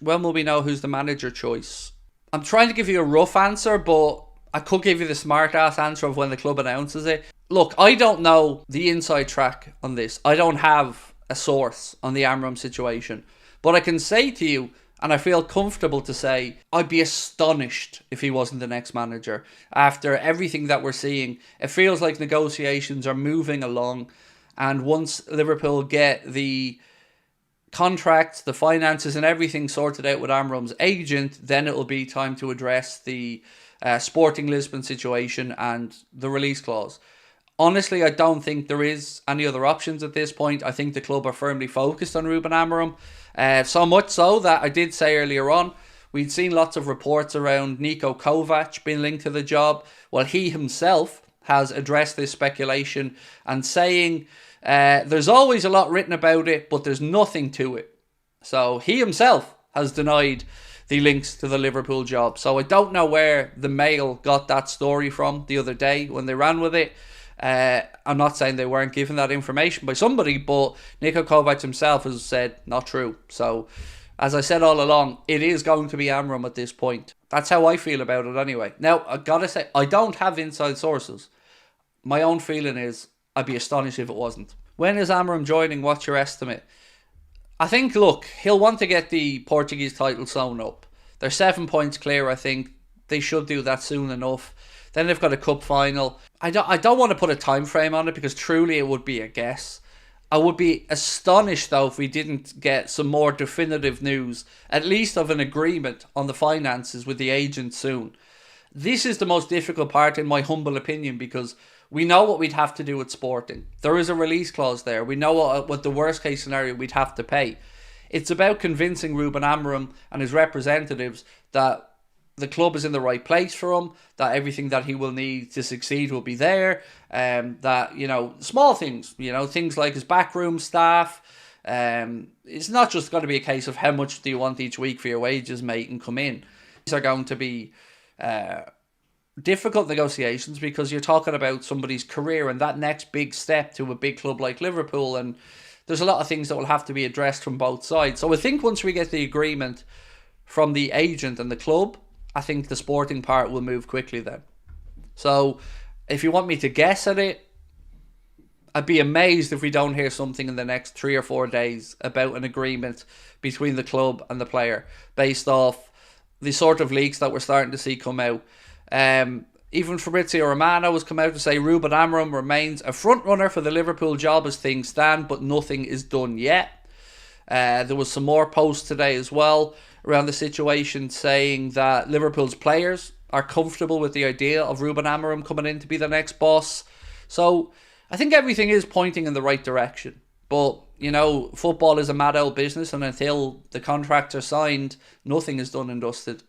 When will we know who's the manager choice? I'm trying to give you a rough answer, but I could give you the smart ass answer of when the club announces it. Look, I don't know the inside track on this. I don't have a source on the Amorim situation. But I can say to you, and I feel comfortable to say, I'd be astonished if he wasn't the next manager. After everything that we're seeing, it feels like negotiations are moving along. And once Liverpool get the contracts, the finances and everything sorted out with Amorim's agent, then it will be time to address the Sporting Lisbon situation and the release clause. Honestly, I don't think there is any other options at this point. I think the club are firmly focused on Ruben Amorim. So much so that I did say earlier on, we'd seen lots of reports around Niko Kovac being linked to the job. Well, he himself has addressed this speculation and saying there's always a lot written about it, but there's nothing to it. So he himself has denied the links to the Liverpool job. So I don't know where the Mail got that story from the other day when they ran with it. I'm not saying they weren't given that information by somebody, but Niko Kovac himself has said not true. So, as I said all along, it is going to be Amorim at this point. That's how I feel about it anyway. Now, I gotta say, I don't have inside sources. My own feeling is I'd be astonished if it wasn't. When is Amorim joining? What's your estimate? I think, look, he'll want to get the Portuguese title sewn up. They're 7 points clear, I think. They should do that soon enough. Then they've got a cup final. I don't want to put a time frame on it because truly it would be a guess. I would be astonished though if we didn't get some more definitive news, at least of an agreement on the finances with the agent soon. This is the most difficult part in my humble opinion because we know what we'd have to do with Sporting. There is a release clause there. We know what the worst case scenario we'd have to pay. It's about convincing Ruben Amorim and his representatives that the club is in the right place for him, that everything that he will need to succeed will be there, that, small things, things like his backroom staff. It's not just going to be a case of how much do you want each week for your wages, mate, and come in. These are going to be difficult negotiations because you're talking about somebody's career and that next big step to a big club like Liverpool, and there's a lot of things that will have to be addressed from both sides. So I think once we get the agreement from the agent and the club, I think the sporting part will move quickly then. So if you want me to guess at it, I'd be amazed if we don't hear something in the next 3 or 4 days about an agreement between the club and the player based off the sort of leaks that we're starting to see come out. Even Fabrizio Romano has come out to say Ruben Amorim remains a front runner for the Liverpool job as things stand, but nothing is done yet. There was some more posts today as well around the situation saying that Liverpool's players are comfortable with the idea of Ruben Amorim coming in to be the next boss. So I think everything is pointing in the right direction. But, football is a mad old business, and until the contracts are signed, nothing is done and dusted.